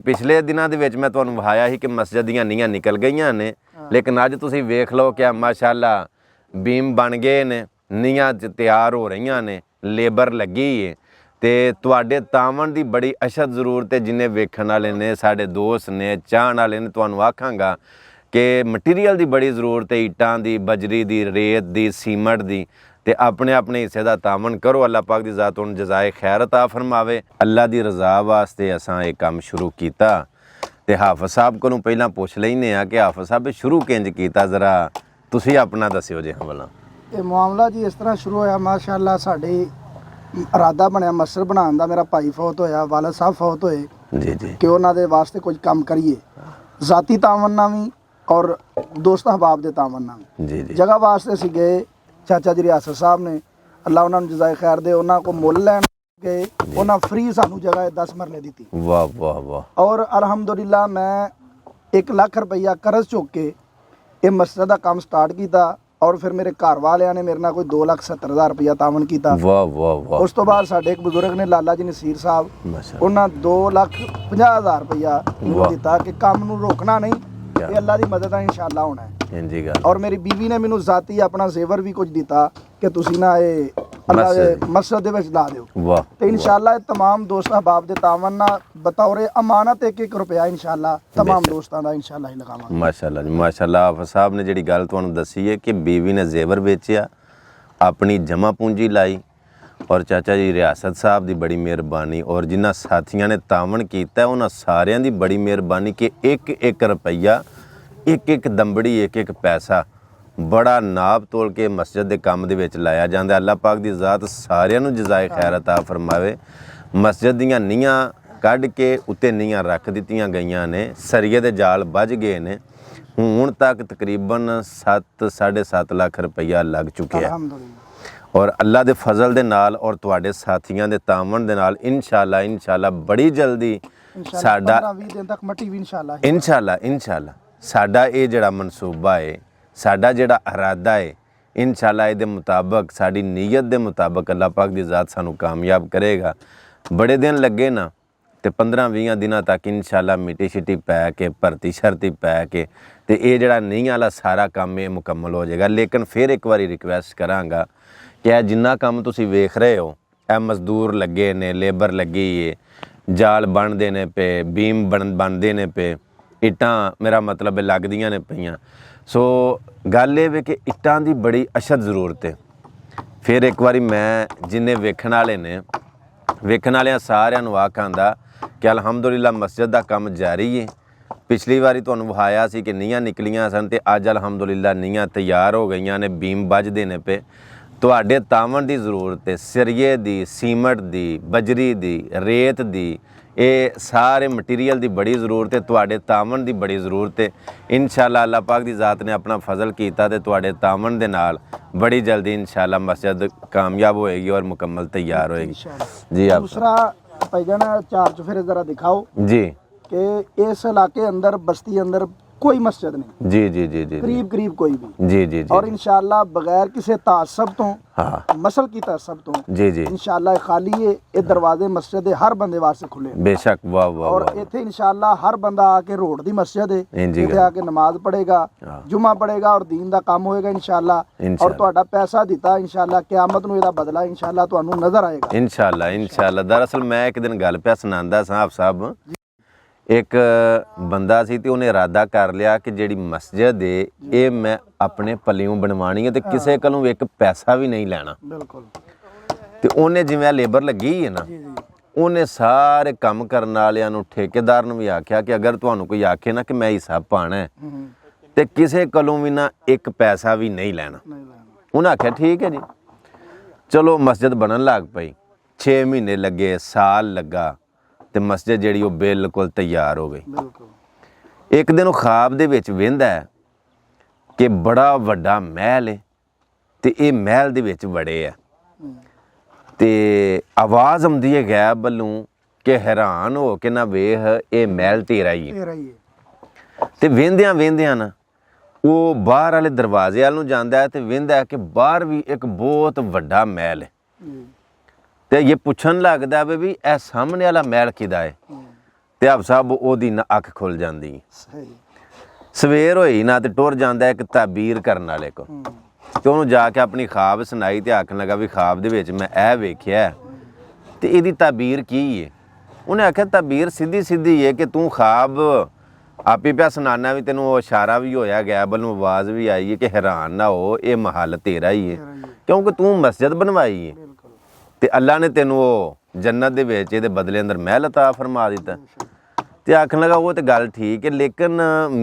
ਪਿਛਲੇ ਦਿਨਾਂ ਦੇ ਵਿੱਚ ਮੈਂ ਤੁਹਾਨੂੰ ਵਿਖਾਇਆ ਸੀ ਕਿ ਮਸਜਿਦ ਦੀਆਂ ਨੀਹਾਂ ਨਿਕਲ ਗਈਆਂ ਨੇ, ਲੇਕਿਨ ਅੱਜ ਤੁਸੀਂ ਵੇਖ ਲਓ ਕਿ ਮਾਸ਼ਾਅੱਲਾ ਬੀਮ ਬਣ ਗਏ ਨੇ, ਨੀਹਾਂ ਤਿਆਰ ਹੋ ਰਹੀਆਂ ਨੇ, ਲੇਬਰ ਲੱਗੀ ਹੈ। ਤੇ ਤੁਹਾਡੇ ਤਾਵਣ ਦੀ ਬੜੀ ਅਸ਼ਦ ਜ਼ਰੂਰਤ ਹੈ। ਜਿੰਨੇ ਵੇਖਣ ਵਾਲੇ ਨੇ, ਸਾਡੇ ਦੋਸਤ ਨੇ, ਚਾਹਣ ਵਾਲੇ ਨੇ, ਤੁਹਾਨੂੰ ਆਖਾਂਗਾ ਕਿ ਮਟੀਰੀਅਲ ਦੀ ਬੜੀ ਜ਼ਰੂਰਤ ਹੈ, ਇੱਟਾਂ ਦੀ, ਬਜਰੀ ਦੀ, ਰੇਤ ਦੀ, ਸੀਮਟ ਦੀ। ਤੇ ਆਪਣੇ ਆਪਣੇ ਹਿੱਸੇ ਦਾ ਤਾਵਨ ਕਰੋ। ਅੱਲਾਹ ਪਾਕ ਦੀ ਜ਼ਾਤ ਨੂੰ ਜਜ਼ਾਏ ਖੈਰ ਅਤਾ ਫਰਮਾਵੇ। ਅੱਲਾਹ ਦੀ ਰਜ਼ਾ ਵਾਸਤੇ ਅਸਾਂ ਇਹ ਕੰਮ ਸ਼ੁਰੂ ਕੀਤਾ। ਤੇ ਹਾਫਿਜ਼ ਸਾਹਿਬ ਕੋਲੋਂ ਪਹਿਲਾਂ ਪੁੱਛ ਲੈਂਦੇ ਆ ਕਿ ਹਾਫਿਜ਼ ਸਾਹਿਬ ਸ਼ੁਰੂ ਕਿੰਜ ਕੀਤਾ, ਜ਼ਰਾ ਤੁਸੀਂ ਆਪਣਾ ਦੱਸਿਓ ਜੇ ਹਵਾਲਾ। ਇਹ ਮਾਮਲਾ ਜੀ ਇਸ ਤਰ੍ਹਾਂ ਸ਼ੁਰੂ ਹੋਇਆ। ਮਾਸ਼ਾਅੱਲਾ ਸਾਡੇ ਇਰਾਦਾ ਬਣਿਆ ਮਸਜਿਦ ਬਣਾਉਣ ਦਾ। ਮੇਰਾ ਭਾਈ ਫੌਤ ਹੋਇਆ, ਵਾਲਦ ਸਾਹਿਬ ਫੌਤ ਹੋਏ ਜੀ ਜੀ, ਕਿ ਉਹਨਾਂ ਦੇ ਵਾਸਤੇ ਕੁਝ ਕੰਮ ਕਰੀਏ, ਜ਼ਾਤੀ ਤਾਵਨ ਨਾਲ ਵੀ ਔਰ ਦੋਸਤ ਅਹਬਾਬ ਦੇ ਤਾਵਨ ਨਾਲ ਵੀ। ਜੀ ਜੀ, ਜਗ੍ਹਾ ਵਾਸਤੇ ਅਸੀਂ ਗਏ। ਚਾਚਾ ਜੀ ਰਿਆਸਤ ਸਾਹਿਬ ਨੇ, ਅੱਲਾਹ ਉਹਨਾਂ ਨੂੰ ਜਜ਼ਾਏ ਖੈਰ ਦੇ, ਉਹਨਾਂ ਕੋ ਮੁੱਲ ਲੈਣ ਗਏ। ਉਹਨਾਂ ਫ੍ਰੀ ਸਾਨੂੰ ਜਗ੍ਹਾ 10 ਮਰਲੇ ਦਿੱਤੀ। ਵਾਹ ਵਾਹ ਵਾਹ। ਔਰ ਅਲਹਮਦੁਲਿਲਾ ਮੈਂ 1 ਲੱਖ ਰੁਪਈਆ ਕਰਜ਼ ਚੁੱਕ ਕੇ ਇਹ ਮਸਜਿਦ ਦਾ ਕੰਮ ਸਟਾਰਟ ਕੀਤਾ। ਔਰ ਫਿਰ ਮੇਰੇ ਘਰ ਵਾਲਿਆਂ ਨੇ ਮੇਰੇ ਨਾਲ ਕੋਈ 2,70,000 ਰੁਪਈਆ ਤਾਵਨ ਕੀਤਾ। ਵਾਹ ਵਾਹ ਵਾਹ। ਉਸ ਤੋਂ ਬਾਅਦ ਸਾਡੇ ਇੱਕ ਬਜ਼ੁਰਗ ਨੇ, ਲਾਲਾ ਜੀ ਨਸੀਰ ਸਾਹਿਬ, ਮਾਸ਼ਾਅੱਲਾ, ਉਹਨਾਂ 2,50,000 ਰੁਪਈਆ ਮੈਨੂੰ ਦਿੱਤਾ ਕਿ ਕੰਮ ਨੂੰ ਰੋਕਣਾ ਨਹੀਂ, ਇਹ ਅੱਲਾਹ ਦੀ ਮਦਦ ਨਾਲ ਇਨਸ਼ਾਅੱਲਾ ਹੋਣਾ ਹੈ। ਇੰਜੀ ਗੱਲ। ਔਰ ਮੇਰੀ ਬੀਵੀ ਨੇ ਮੈਨੂੰ ਜ਼ਾਤੀ ਆਪਣਾ ਜ਼ੇਵਰ ਵੀ ਕੁਝ ਦਿੱਤਾ ਕਿ ਤੁਸੀਂ ਨਾ ਇਹ ਅੱਲਾਹ ਦੇ ਮਸਜਿਦ ਦੇ ਵਿੱਚ ਲਾ ਦਿਓ। ਵਾਹ। ਤੇ ਇਨਸ਼ਾਅੱਲਾ ਇਹ तमाम ਦੋਸਤ ਅਹਬਾਬ ਦੇ ਤਾਵਨ ਨਾਲ ਬਤੌਰੇ ਅਮਾਨਤ 1-1 ਰੁਪਇਆ ਇਨਸ਼ਾਅੱਲਾ तमाम ਦੋਸਤਾਂ ਦਾ ਇਨਸ਼ਾਅੱਲਾ ਹੀ ਲਗਾਵਾਂਗੇ। ਮਾਸ਼ਾਅੱਲਾ ਜੀ, ਮਾਸ਼ਾਅੱਲਾ। ਹਾਫਿਜ਼ ਸਾਹਿਬ ਨੇ ਜਿਹੜੀ ਗੱਲ ਤੁਹਾਨੂੰ ਦੱਸੀ ਹੈ ਕਿ ਬੀਵੀ ਨੇ ਜ਼ੇਵਰ ਵੇਚਿਆ, ਆਪਣੀ ਜਮ੍ਹਾਂ ਪੂੰਜੀ ਲਾਈ, ਔਰ ਚਾਚਾ ਜੀ ਰਿਆਸਤ ਸਾਹਿਬ ਦੀ ਬੜੀ ਮਿਹਰਬਾਨੀ, ਔਰ ਜਿਨ੍ਹਾਂ ਸਾਥੀਆਂ ਨੇ ਤਾਵਨ ਕੀਤਾ ਉਹਨਾਂ ਸਾਰਿਆਂ ਦੀ ਬੜੀ ਮਿਹਰਬਾਨੀ ਕਿ 1-1 ਰੁਪਈਆ, 1-1 ਦੰਬੜੀ, 1-1 ਪੈਸਾ ਬੜਾ ਨਾਪ ਤੋਲ ਕੇ ਮਸਜਿਦ ਦੇ ਕੰਮ ਦੇ ਵਿੱਚ ਲਾਇਆ ਜਾਂਦਾ। ਅੱਲਾਹ ਪਾਕ ਦੀ ਜ਼ਾਤ ਸਾਰਿਆਂ ਨੂੰ ਜਜ਼ਾਏ ਖੈਰ ਅਤਾ ਫਰਮਾਵੇ। ਮਸਜਿਦ ਦੀਆਂ ਨੀਹਾਂ ਕੱਢ ਕੇ ਉੱਤੇ ਨੀਹਾਂ ਰੱਖ ਦਿੱਤੀਆਂ ਗਈਆਂ ਨੇ, ਸਰੀਏ ਦੇ ਜਾਲ ਵੱਜ ਗਏ ਨੇ। ਹੁਣ ਤੱਕ ਤਕਰੀਬਨ 7-7.5 ਲੱਖ ਰੁਪਈਆ ਲੱਗ ਚੁੱਕਿਆ। ਅਲਹਮਦੁਲਿਲਾ। ਔਰ ਅੱਲਾਹ ਦੇ ਫਜ਼ਲ ਦੇ ਨਾਲ ਔਰ ਤੁਹਾਡੇ ਸਾਥੀਆਂ ਦੇ ਤਾਵਨ ਦੇ ਨਾਲ ਇਨਸ਼ਾਅੱਲਾ ਬੜੀ ਜਲਦੀ ਸਾਡਾ 15-20 ਦਿਨ ਤੱਕ ਮੱਟੀ ਵੀ ਇਨਸ਼ਾਅੱਲਾ ਸਾਡਾ ਇਹ ਜਿਹੜਾ ਮਨਸੂਬਾ ਹੈ, ਸਾਡਾ ਜਿਹੜਾ ਇਰਾਦਾ ਹੈ, ਇਨਸ਼ਾਅੱਲਾ ਇਹਦੇ ਮੁਤਾਬਕ, ਸਾਡੀ ਨੀਅਤ ਦੇ ਮੁਤਾਬਕ ਅੱਲਾਹ ਪਾਕ ਦੀ ਜ਼ਾਤ ਸਾਨੂੰ ਕਾਮਯਾਬ ਕਰੇਗਾ। ਬੜੇ ਦਿਨ ਲੱਗੇ ਨਾ, ਤੇ 15-20 ਦਿਨਾਂ ਤੱਕ ਇਨਸ਼ਾਅੱਲਾ ਮਿੱਟੀ ਸ਼ਿੱਟੀ ਪੈ ਕੇ, ਭਰਤੀ ਸ਼ਰਤੀ ਪੈ ਕੇ, ਤੇ ਇਹ ਜਿਹੜਾ ਨੀਹਾਂ ਵਾਲਾ ਸਾਰਾ ਕੰਮ ਇਹ ਮੁਕੰਮਲ ਹੋ ਜਾਏਗਾ। ਲੇਕਿਨ ਫਿਰ ਇੱਕ ਵਾਰੀ ਰਿਕਵੈਸਟ ਕਰਾਂਗਾ ਕਿ ਇਹ ਜਿੰਨਾ ਕੰਮ ਤੁਸੀਂ ਵੇਖ ਰਹੇ ਹੋ, ਇਹ ਮਜ਼ਦੂਰ ਲੱਗੇ ਨੇ, ਲੇਬਰ ਲੱਗੀ ਹੈ, ਜਾਲ ਬਣਦੇ ਨੇ ਪਏ, ਬੀਮ ਬਣਦੇ ਨੇ ਪਏ, ਇੱਟਾਂ ਮੇਰਾ ਮਤਲਬ ਹੈ ਲੱਗਦੀਆਂ ਨੇ ਪਈਆਂ। ਸੋ ਗੱਲ ਇਹ ਵੇ ਕਿ ਇੱਟਾਂ ਦੀ ਬੜੀ ਅਸ਼ਦ ਜ਼ਰੂਰਤ ਹੈ। ਫਿਰ ਇੱਕ ਵਾਰੀ ਮੈਂ ਜਿੰਨੇ ਵੇਖਣ ਵਾਲੇ ਨੇ, ਵੇਖਣ ਵਾਲਿਆਂ ਸਾਰਿਆਂ ਨੂੰ ਆਖਾਂਦਾ ਕਿ ਅਲਹਮਦੁਲਿਲਾ ਮਸਜਿਦ ਦਾ ਕੰਮ ਜਾਰੀ ਹੈ। ਪਿਛਲੀ ਵਾਰੀ ਤੁਹਾਨੂੰ ਵਿਖਾਇਆ ਸੀ ਕਿ ਨੀਹਾਂ ਨਿਕਲੀਆਂ ਸਨ, ਤੇ ਅੱਜ ਅਲਹਮਦੁਲਿਲਾ ਨੀਹਾਂ ਤਿਆਰ ਹੋ ਗਈਆਂ ਨੇ, ਬੀਮ ਵੱਜਦੇ ਨੇ ਪਏ। ਤੁਹਾਡੇ ਤਾਵਨ ਦੀ ਜ਼ਰੂਰਤ ਹੈ, ਸਰੀਏ ਦੀ, ਸੀਮਟ ਦੀ, ਬਜਰੀ ਦੀ, ਰੇਤ ਦੀ, ਇਹ ਸਾਰੇ ਮਟੀਰੀਅਲ ਦੀ ਬੜੀ ਜ਼ਰੂਰਤ ਹੈ। ਤੁਹਾਡੇ ਤਾਵਨ ਦੀ ਬੜੀ ਜ਼ਰੂਰਤ ਹੈ। ਇਨਸ਼ਾਅੱਲਾ ਅੱਲਾਹ ਪਾਕ ਦੀ ਜ਼ਾਤ ਨੇ ਆਪਣਾ ਫਜ਼ਲ ਕੀਤਾ ਤੇ ਤੁਹਾਡੇ ਤਾਵਨ ਦੇ ਨਾਲ ਬੜੀ ਜਲਦੀ ਇਨਸ਼ਾਅੱਲਾ ਮਸਜਿਦ ਕਾਮਯਾਬ ਹੋਏਗੀ ਔਰ ਮੁਕੰਮਲ ਤਿਆਰ ਹੋਏਗੀ। ਜੀ ਆਪ दूसरा भाईजान चार चुफेरे जरा दिखाओ जी कि इस इलाके अंदर बस्ती अंदर कोई मस्जिद नहीं, जी जी जी जी करीब कोई भी, जी जी जी और इंशाअल्लाह बगैर किसी तासब तो, हाँ मसल की तासब तो जी जी इंशाअल्लाह खाली ये दरवाजे मस्जिद दे हर बंदे वास्ते खुले हैं। बेशक वाह वाह और वाह इत्थे इंशाअल्लाह हर बंदा आके रोड दी मस्जिद है, इंजी इत्थे गल। आके नमाज पढ़ेगा, हाँ। जुमा पढ़ेगा और दीन दा काम होएगा इंशाअल्लाह। और इंशाअल्लाह। तुहाडा पैसा दिता इंशाअल्लाह क़यामत नूं इहदा बदला इंशाअल्लाह तुहानूं नजर आएगा ਇਨਸ਼ਾਅੱਲਾ। ਦਰਅਸਲ ਮੈਂ ਇੱਕ ਦਿਨ ਗੱਲ ਪਿਆ ਸੁਣਾਉਂਦਾ ਸਾਹਿਬ, ਇੱਕ ਬੰਦਾ ਸੀ ਤੇ ਉਹਨੇ ਇਰਾਦਾ ਕਰ ਲਿਆ ਕਿ ਜਿਹੜੀ ਮਸਜਿਦ ਏ ਇਹ ਮੈਂ ਆਪਣੇ ਪੱਲਿਓਂ ਬਣਵਾਣੀ ਹੈ ਤੇ ਕਿਸੇ ਕੋਲੋਂ ਇੱਕ ਪੈਸਾ ਵੀ ਨਹੀਂ ਲੈਣਾ। बिल्कुल ਤੇ ਉਹਨੇ ਜਿਵੇਂ ਲੇਬਰ ਲੱਗੀ ਹੈ ਨਾ, जी जी ਉਹਨੇ ਸਾਰੇ ਕੰਮ ਕਰਨ ਵਾਲਿਆਂ ਨੂੰ, ਠੇਕੇਦਾਰ ਨੂੰ ਵੀ ਆਖਿਆ ਕਿ ਅਗਰ ਤੁਹਾਨੂੰ ਕੋਈ ਆਖੇ ਨਾ ਕਿ ਮੈਂ ਹਿਸਾਬ ਪਾਣਾ ਹੈ ਤੇ ਕਿਸੇ ਕੋਲੋਂ ਵੀ ਨਾ ਇੱਕ ਪੈਸਾ ਵੀ ਨਹੀਂ ਲੈਣਾ। नहीं लेना। ਉਹਨਾਂ ਆਖਿਆ ਠੀਕ ਹੈ ਜੀ। ਚਲੋ ਮਸਜਿਦ ਬਣਨ ਲੱਗ ਪਈ, 6 ਮਹੀਨੇ ਲੱਗੇ, ਸਾਲ ਲੱਗਾ, ਤੇ ਮਸਜਿਦ ਜਿਹੜੀ ਉਹ ਬਿਲਕੁਲ ਤਿਆਰ ਹੋ ਗਈ। बिल्कुल ਇੱਕ ਦਿਨ ਉਹ ਖਾਬ ਦੇ ਵਿੱਚ ਵੇਂਦਾ ਕਿ ਬੜਾ ਵੱਡਾ ਮਹਿਲ ਹੈ ਤੇ ਇਹ ਮਹਿਲ ਦੇ ਵਿੱਚ ਵੜੇ ਆ ਤੇ ਆਵਾਜ਼ ਆਉਂਦੀ ਹੈ ਗੈਬ ਵੱਲੋਂ ਕਿ ਹੈਰਾਨ ਹੋ ਕੇ ਨਾ ਵੇਖ ਇਹ ਮਹਿਲ ਤੇਰਾ ਹੀ ਹੈ। तेरा ही है। ਤੇ ਵੇਂਦਿਆਂ ਨਾ ਉਹ ਬਾਹਰ ਵਾਲੇ ਦਰਵਾਜ਼ੇ ਵੱਲ ਨੂੰ ਜਾਂਦਾ ਹੈ ਤੇ ਵੇਂਦਾ ਕਿ ਬਾਹਰ ਵੀ ਇੱਕ ਬਹੁਤ ਵੱਡਾ ਮਹਿਲ ਹੈ। जी ਤੇ ਇਹ ਪੁੱਛਣ ਲੱਗਦਾ ਵੀ ਇਹ ਸਾਹਮਣੇ ਵਾਲਾ ਮਹਿਲ ਕਿਹਦਾ ਹੈ? ਤੇ ਹਾਫ ਸਾਹਿਬ ਉਹਦੀ ਨਾ ਅੱਖ ਖੁੱਲ ਜਾਂਦੀ ਹੈ। ਸਹੀ। ਸਵੇਰ ਹੋਈ ਨਾ ਤੇ ਟੁਰ ਜਾਂਦਾ ਇੱਕ ਤਾਬੀਰ ਕਰਨ ਵਾਲੇ ਕੋ, ਤੇ ਉਹਨੂੰ ਜਾ ਕੇ ਆਪਣੀ ਖਾਬ ਸੁਣਾਈ ਤੇ ਆਖਣ ਲੱਗਾ ਵੀ ਖਾਬ ਦੇ ਵਿੱਚ ਮੈਂ ਇਹ ਵੇਖਿਆ ਤੇ ਇਹਦੀ ਤਾਬੀਰ ਕੀ ਹੈ। ਉਹਨੇ ਆਖਿਆ ਤਾਬੀਰ ਸਿੱਧੀ ਸਿੱਧੀ ਹੈ ਕਿ ਤੂੰ ਖਾਬ ਆਪੇ ਪਿਆ ਸੁਣਾਨਾ ਵੀ ਤੈਨੂੰ ਉਹ ਇਸ਼ਾਰਾ ਵੀ ਹੋਇਆ ਗੈਬਲ ਨੂੰ ਆਵਾਜ਼ ਵੀ ਆਈ ਹੈ ਕਿ ਹੈਰਾਨ ਨਾ ਹੋ ਇਹ ਮਹੱਲ ਤੇਰਾ ਹੀ ਹੈ ਕਿਉਂਕਿ ਤੂੰ ਮਸਜਿਦ ਬਣਵਾਈ ਹੈ ਤੇ ਅੱਲਾ ਨੇ ਤੈਨੂੰ ਉਹ ਜੰਨਤ ਦੇ ਵਿੱਚ ਇਹਦੇ ਬਦਲੇ ਅੰਦਰ ਮਹਿਲ ਅਤਾ ਫਰਮਾ ਦਿੱਤਾ। ਤੇ ਆਖਣ ਲੱਗਾ ਉਹ ਤੇ ਗੱਲ ਠੀਕ ਹੈ ਲੇਕਿਨ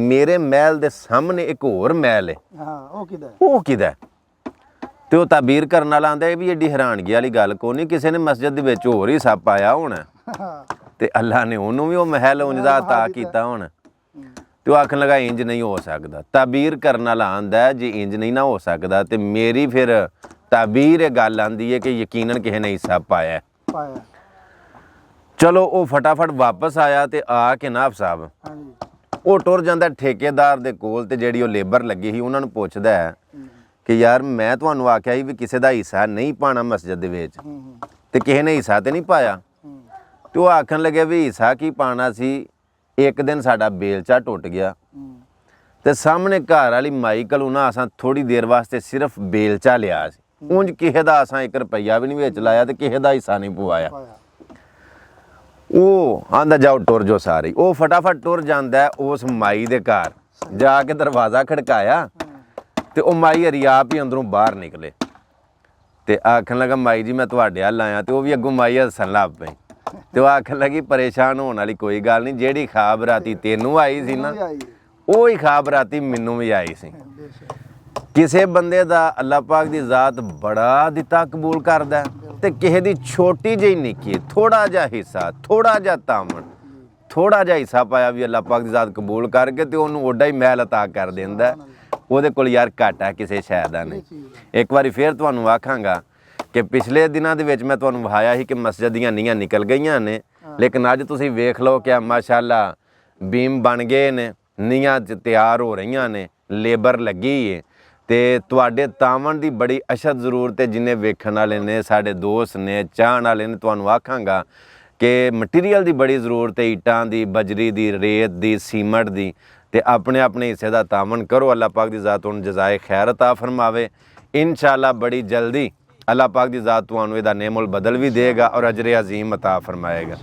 ਮੇਰੇ ਮਹਿਲ ਦੇ ਸਾਹਮਣੇ ਇੱਕ ਹੋਰ ਮਹਿਲ ਹੈ। ਹਾਂ ਉਹ ਕਿਹਦਾ? ਉਹ ਕਿਹਦਾ? ਤੇ ਉਹ ਤਾਬੀਰ ਕਰਨ ਵਾਲਾ ਆਂਦਾ ਇਹ ਵੀ ਏਡੀ ਹੈਰਾਨਗੀ ਵਾਲੀ ਗੱਲ ਕੋਈ ਨਹੀਂ, ਕਿਸੇ ਨੇ ਮਸਜਿਦ ਦੇ ਵਿੱਚ ਹੋਰ ਹੀ ਸੱਪ ਆਇਆ ਹੋਣਾ ਤੇ ਅੱਲਾ ਨੇ ਉਹਨੂੰ ਵੀ ਉਹ ਮਹਿਲ ਉਂਝ ਦਾ ਅਤਾ ਕੀਤਾ ਹੋਣਾ। ਤੇ ਉਹ ਆਖਣ ਲੱਗਾ ਇੰਜ ਨਹੀਂ ਹੋ ਸਕਦਾ। ਤਾਬੀਰ ਕਰਨ ਵਾਲਾ ਆਂਦਾ ਜੇ ਇੰਜ ਨਹੀਂ ਨਾ ਹੋ ਸਕਦਾ ਤੇ ਮੇਰੀ ਫਿਰ ਤਾਬੀਰ ਇਹ ਗੱਲ ਆਂਦੀ ਹੈ ਕਿ ਯਕੀਨਨ ਕਿਸੇ ਨੇ ਹਿੱਸਾ ਪਾਇਆ। ਚਲੋ ਉਹ ਫਟਾਫਟ ਵਾਪਸ ਆਇਆ ਤੇ ਆ ਕੇ ਨਾਫ ਸਾਹਿਬ ਹਾਂਜੀ ਉਹ ਟੁਰ ਜਾਂਦਾ ਠੇਕੇਦਾਰ ਦੇ ਕੋਲ ਤੇ ਜਿਹੜੀ ਉਹ ਲੇਬਰ ਲੱਗੀ ਸੀ ਉਹਨਾਂ ਨੂੰ ਪੁੱਛਦਾ ਹੈ ਕਿ ਯਾਰ ਮੈਂ ਤੁਹਾਨੂੰ ਆਖਿਆ ਸੀ ਵੀ ਕਿਸੇ ਦਾ ਹਿੱਸਾ ਨਹੀਂ ਪਾਣਾ ਮਸਜਿਦ ਦੇ ਵਿੱਚ ਤੇ ਕਿਸੇ ਨੇ ਹਿੱਸਾ ਤੇ ਨਹੀਂ ਪਾਇਆ। ਤੇ ਉਹ ਆਖਣ ਲੱਗੇ ਵੀ ਹਿੱਸਾ ਕੀ ਪਾਣਾ ਸੀ, ਇੱਕ ਦਿਨ ਸਾਡਾ ਬੇਲਚਾ ਟੁੱਟ ਗਿਆ ਤੇ ਸਾਹਮਣੇ ਘਰ ਵਾਲੀ ਮਾਈ ਕੋਲੋਂ ਨਾ ਅਸਾਂ ਥੋੜੀ ਦੇਰ ਵਾਸਤੇ ਸਿਰਫ ਬੇਲਚਾ ਲਿਆ ਸੀ, ਉਂਝ ਕਿਸੇ ਦਾ ਅਸਾਂ 1 ਰੁਪਈਆ ਵੀ ਨਹੀਂ ਵਿੱਚ ਲਾਇਆ ਤੇ ਕਿਸੇ ਦਾ ਹਿੱਸਾ ਨਹੀਂ ਪਵਾਇਆ। ਉਹ ਆਂਦਾ ਜਾਓ ਟੁਰ ਜੋ ਸਾਰੇ। ਉਹ ਫਟਾਫਟ ਟੁਰ ਜਾਂਦਾ ਉਸ ਮਾਈ ਦੇ ਘਰ ਜਾ ਕੇ ਦਰਵਾਜ਼ਾ ਖੜਕਾਇਆ ਤੇ ਉਹ ਮਾਈ ਹਰੀਆਪ ਹੀ ਅੰਦਰੋਂ ਬਾਹਰ ਨਿਕਲੇ ਤੇ ਆਖਣ ਲੱਗਾ ਮਾਈ ਜੀ ਮੈਂ ਤੁਹਾਡੇ ਵੱਲ ਆਇਆ। ਤੇ ਉਹ ਵੀ ਅੱਗੋਂ ਮਾਈ ਹੱਸਣ ਲੱਗ ਪਈ ਤੇ ਉਹ ਆਖਣ ਲੱਗੀ ਪਰੇਸ਼ਾਨ ਹੋਣ ਵਾਲੀ ਕੋਈ ਗੱਲ ਨਹੀਂ, ਜਿਹੜੀ ਖਾਬ ਰਾਤੀ ਤੈਨੂੰ ਆਈ ਸੀ ਨਾ ਉਹ ਹੀ ਖਾਬ ਰਾਤੀ ਮੈਨੂੰ ਵੀ ਆਈ ਸੀ। ਕਿਸੇ ਬੰਦੇ ਦਾ ਅੱਲਾਹ ਪਾਕ ਦੀ ਜ਼ਾਤ ਬੜਾ ਦਿੱਤਾ ਕਬੂਲ ਕਰਦਾ ਤੇ ਕਿਸੇ ਦੀ ਛੋਟੀ ਜਿਹੀ ਨਿੱਕੀ ਥੋੜਾ ਜਿਹਾ ਹਿੱਸਾ, ਥੋੜਾ ਜਿਹਾ ਤਾਮਣ, ਥੋੜਾ ਜਿਹਾ ਹਿੱਸਾ ਪਾਇਆ ਵੀ ਅੱਲਾਹ ਪਾਕ ਦੀ ਜ਼ਾਤ ਕਬੂਲ ਕਰਕੇ ਤੇ ਉਹਨੂੰ ਓਡਾ ਹੀ ਮਹਿਲ ਅਤਾ ਕਰ ਦਿੰਦਾ। ਉਹਦੇ ਕੋਲ ਯਾਰ ਘਾਟਾ ਕਿਸੇ ਸ਼ੈ ਦਾ ਨਹੀਂ। ਇੱਕ ਵਾਰੀ ਫੇਰ ਤੁਹਾਨੂੰ ਆਖਾਂਗਾ ਕਿ ਪਿਛਲੇ ਦਿਨਾਂ ਦੇ ਵਿੱਚ ਮੈਂ ਤੁਹਾਨੂੰ ਵਿਖਾਇਆ ਸੀ ਕਿ ਮਸਜਿਦ ਦੀਆਂ ਨੀਹਾਂ ਨਿਕਲ ਗਈਆਂ ਨੇ, ਲੇਕਿਨ ਅੱਜ ਤੁਸੀਂ ਵੇਖ ਲਓ ਕਿ ਮਾਸ਼ਾਅੱਲਾ ਬੀਮ ਬਣ ਗਏ ਨੇ, ਨੀਹਾਂ ਤਿਆਰ ਹੋ ਰਹੀਆਂ ਨੇ, ਲੇਬਰ ਲੱਗੀ ਹੈ ਤੇ ਤੁਹਾਡੇ ਤਾਵਣ ਦੀ ਬੜੀ ਅਸ਼ਦ ਜ਼ਰੂਰਤ ਹੈ। ਜਿੰਨੇ ਵੇਖਣ ਵਾਲੇ ਨੇ, ਸਾਡੇ ਦੋਸਤ ਨੇ, ਚਾਹਣ ਵਾਲੇ ਨੇ, ਤੁਹਾਨੂੰ ਆਖਾਂਗਾ ਕਿ ਮਟੀਰੀਅਲ ਦੀ ਬੜੀ ਜ਼ਰੂਰਤ ਹੈ, ਇੱਟਾਂ ਦੀ, ਬਜਰੀ ਦੀ, ਰੇਤ ਦੀ, ਸੀਮਟ ਦੀ। ਤੇ ਆਪਣੇ ਆਪਣੇ ਹਿੱਸੇ ਦਾ ਤਾਵਣ ਕਰੋ। ਅੱਲਾਹ ਪਾਕ ਦੀ ਜ਼ਾਤ ਨੂੰ ਜਜ਼ਾਏ ਖੈਰ ਅਤਾ ਫਰਮਾਵੇ। ਇਨਸ਼ਾਅੱਲਾ ਬੜੀ ਜਲਦੀ ਅੱਲਾਹ ਪਾਕ ਦੀ ਜ਼ਾਤ ਤੁਹਾਨੂੰ ਇਹਦਾ ਨੇਮੁਲ ਬਦਲ ਵੀ ਦੇਗਾ ਔਰ ਅਜਰ ਅਜ਼ੀਮ ਅਤਾ ਫਰਮਾਏਗਾ।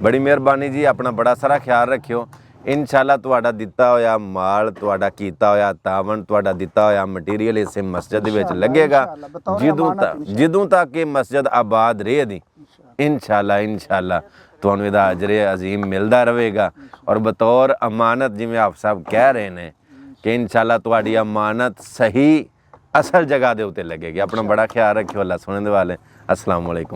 ਬੜੀ ਮਿਹਰਬਾਨੀ ਜੀ, ਆਪਣਾ ਬੜਾ ਸਾਰਾ ਖਿਆਲ ਰੱਖਿਓ। ਇਨਸ਼ਾਅੱਲਾ ਤੁਹਾਡਾ ਦਿੱਤਾ ਹੋਇਆ ਮਾਲ, ਤੁਹਾਡਾ ਕੀਤਾ ਹੋਇਆ ਤਾਵਣ, ਤੁਹਾਡਾ ਦਿੱਤਾ ਹੋਇਆ ਮਟੀਰੀਅਲ ਇਸੇ ਮਸਜਿਦ ਦੇ ਵਿੱਚ ਲੱਗੇਗਾ ਜਦੋਂ ਤੱਕ ਇਹ ਮਸਜਿਦ ਆਬਾਦ ਰਹੇ ਦੀ। ਇਨਸ਼ਾਅੱਲਾ ਤੁਹਾਨੂੰ ਇਹਦਾ ਅਜਰ ਅਜ਼ੀਮ ਮਿਲਦਾ ਰਹੇਗਾ ਔਰ ਬਤੌਰ ਅਮਾਨਤ ਜਿਵੇਂ ਆਪ ਸਾਹਿਬ ਕਹਿ ਰਹੇ ਨੇ ਕਿ ਇਨਸ਼ਾਅੱਲਾ ਤੁਹਾਡੀ ਅਮਾਨਤ ਸਹੀ ਅਸਲ ਜਗ੍ਹਾ ਦੇ ਉੱਤੇ ਲੱਗੇਗੀ। ਆਪਣਾ ਬੜਾ ਖਿਆਲ ਰੱਖਿਓ। ਅੱਲਾ ਸੁਣਨ ਵਾਲੇ। अस्सलाम वालेकुम।